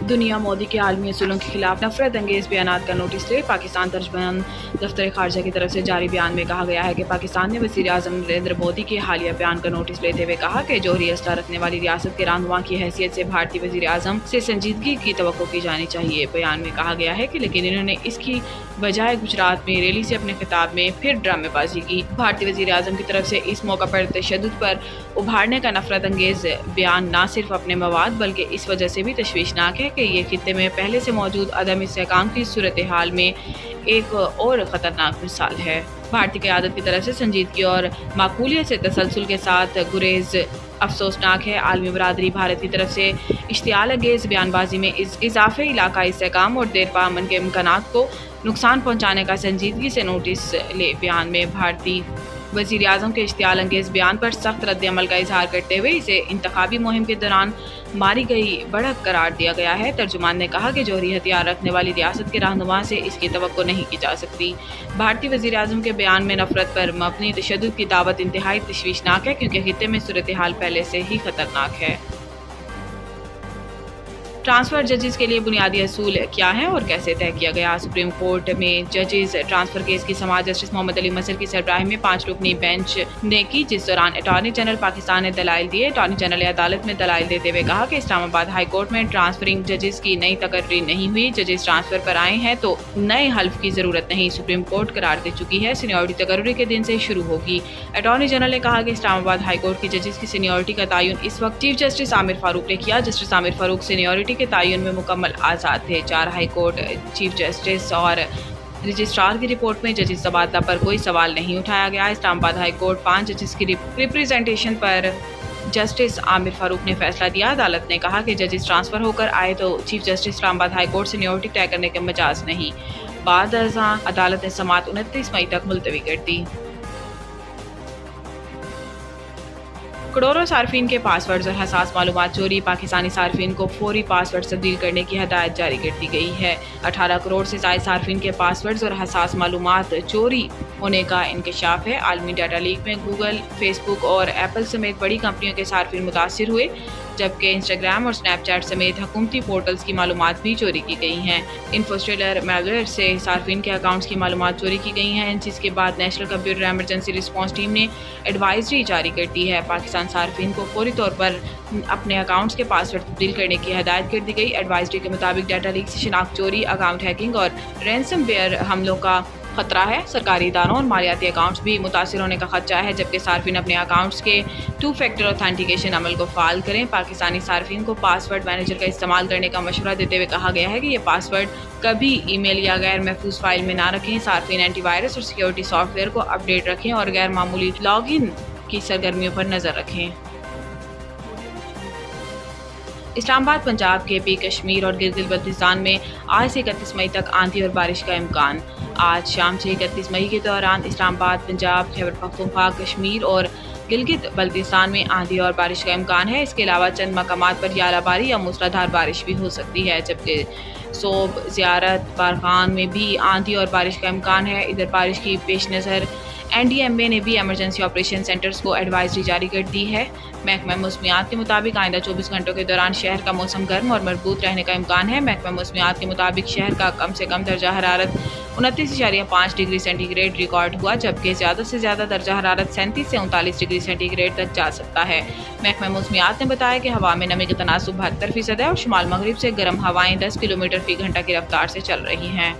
दुनिया मोदी के आलमी असूलों के खिलाफ नफरत अंगेज बयानात का नोटिस ले। पाकिस्तान तर्जमान दफ्तर खारजा की तरफ से जारी बयान में कहा गया है कि पाकिस्तान ने वज़ीर आज़म नरेंद्र मोदी के हालिया बयान का नोटिस लेते हुए कहा कि जोहरी असला रखने वाली रियासत के रहनुमा की हैसियत से भारतीय वज़ीर आज़म से संजीदगी की तवक्को की जानी चाहिए। बयान में कहा गया है कि लेकिन इन्होंने इसकी बजाय गुजरात में रैली से अपने खिताब में फिर ड्रामेबाजी की। भारतीय वज़ीर आज़म की तरफ से इस मौका पर तशद्दुद पर उभारने का नफरत अंगेज बयान न सिर्फ अपने मवाद बल्कि इस वजह से भी तशवीशनाक है कि ये खित्ते में पहले से मौजूद अदम इस्तेहकाम की सूरत हाल में एक और ख़तरनाक मिसाल है। भारतीय क़यादत की तरफ से संजीदगी और माकूलियत से तसलसल के साथ गुरेज अफसोसनाक है। आलमी बरादरी भारत की तरफ से इश्तियाल अंगेज बयानबाजी में इजाफे इलाकाई इस्तेहकाम और देरपा अमन के इम्कानात को नुकसान पहुँचाने का संजीदगी से नोटिस ले। बयान में भारतीय वज़ीर आज़म के इश्तियाल अंगेज बयान पर सख्त रद्द अमल का इजहार करते हुए इसे इंतखाबी मुहिम के दौरान मारी गई बढ़त करार दिया गया है। तर्जुमान ने कहा कि जोहरी हथियार रखने वाली रियासत के रहनुमा से इसकी तवक्को नहीं की जा सकती। भारतीय वज़ीर आज़म के बयान में नफरत पर मबनी तशद्दुद की दावत इंतहाई तशवीशनाक है क्योंकि खित्ते में सूरत हाल पहले से ही खतरनाक है। ट्रांसफर जजेस के लिए बुनियादी असूल क्या हैं और कैसे तय किया गया। सुप्रीम कोर्ट में जजेस ट्रांसफर केस की समाअत जस्टिस मोहम्मद अली मसर की सरबराही में 5 रुकनी बेंच ने की, जिस दौरान अटॉर्नी जनरल पाकिस्तान ने दलाइल दिए। अटॉर्नी जनरल ने अदालत में दलाइल देते हुए कहा कि इस्लामाबाद हाई कोर्ट में ट्रांसफरिंग जजेस की नई तकर्री नहीं हुई। जजेस ट्रांसफर पर आए हैं तो नए हल्फ की जरूरत नहीं। सुप्रीम कोर्ट करार दे चुकी है, सीनियरिटी तकर्री के दिन से शुरू होगी। अटॉर्नी जनरल ने कहा कि इस्लामाबाद हाई कोर्ट की जजेस की सीनियरिटी का तयन इस वक्त चीफ जस्टिस आमिर फारूक ने किया। जस्टिस आमिर फारूक सीनियरिटी के तयन में मुकम्मल आज़ाद थे। 4 हाई कोर्ट चीफ जस्टिस और रजिस्ट्रार की रिपोर्ट में जजेस तबादला पर कोई सवाल नहीं उठाया गया। इस्लामाबाद हाई कोर्ट 5 जजेस की रिप्रेजेंटेशन पर जस्टिस आमिर फारूक ने फैसला दिया। अदालत ने कहा कि जजेस ट्रांसफर होकर आए तो chief justice Islamabad high court seniority तय करने के मजाज नहीं। बाद अदालत ने समाअत 29 मई तक मुलतवी कर दी। करोड़ों सार्फिन के पासवर्ड्स और हसास मालूमात चोरी। पाकिस्तानी सार्फिन को फौरी पासवर्ड तब्दील करने की हदायत जारी कर दी गई है। 18 करोड़ से ज़ायद सार्फिन के पासवर्ड्स और हसास मालूमात चोरी होने का इंकशाफ है। आलमी डाटा लीक में गूगल, फेसबुक और एप्पल समेत बड़ी कंपनियों के सार्फिन मुतासिर हुए, जबकि इंस्टाग्राम और स्नैपचैट समेत हुकूमती पोर्टल्स की मालूमात भी चोरी की गई हैं। इन्फोस्टेलर मैलवेयर से सार्फिन के अकाउंट्स की मालूमात चोरी की गई हैं, जिसके बाद national computer emergency response team ने एडवाइजरी जारी कर दी है। पाकिस्तान सार्फिन को फौरी तौर पर अपने अकाउंट्स के पासवर्ड तब्दील करने की हदायत कर दी गई। एडवाइजरी के मुताबिक डाटा लीक से शिनाख्त चोरी, अकाउंट हैकिंग और रैंसमवेयर हमलों का खतरा है। सरकारी इदारों और मालियाती अकाउंट्स भी मुतासिर होने का खदशा है, जबकि सार्फिन अपने अकाउंट्स के 2 फैक्टर ऑथेंटिकेशन अमल को फ़ाल करें। पाकिस्तानी सार्फिन को पासवर्ड मैनेजर का इस्तेमाल करने का मशवरा देते हुए कहा गया है कि ये पासवर्ड कभी ईमेल या गैर महफूज फाइल में ना रखें। सार्फिन एंटीवायरस और सिक्योरिटी सॉफ्टवेयर को अपडेट रखें और गैर मामूली लॉगिन की सरगर्मियों पर नज़र रखें। इस्लामाबाद, पंजाब, केपी, कश्मीर और गिलगित बल्तिस्तान में आज से 31 मई तक आंधी और बारिश का इम्कान। आज शाम से 31 मई के दौरान इस्लामाबाद, पंजाब, खैबर पख्तूनख्वा, कश्मीर और गिलगित बल्तिस्तान में आंधी और बारिश का इम्कान है। इसके अलावा चंद मकामात पर यालाबारी या मूसलाधार बारिश भी हो सकती है, जबकि सोब, ज़ियारत, बारखान में भी आंधी और बारिश का इम्कान है। इधर बारिश की पेश नज़र NDMA ने भी एमरजेंसी ऑपरेशन सेंटर्स को एडवाइजरी जारी कर दी है। महकमा मौसमियात के मुताबिक आइंदा 24 घंटों के दौरान शहर का मौसम गर्म और मरबूत रहने का इम्कान है। महकमा मौसमियात के मुताबिक शहर का कम से कम दर्जा हरारत 29.5 डिग्री सेंटीग्रेड रिकॉर्ड हुआ, जबकि ज़्यादा से ज़्यादा दर्जा हरारत 37 से 39 डिग्री सेंटीग्रेड तक जा सकता है। महकमा मौसमियात ने बताया कि हवा में नमी का तनासुब 72% है और शुमाल मगरिब से गर्म हवाएं 10 किलोमीटर फी घंटा की रफ्तार से चल रही हैं।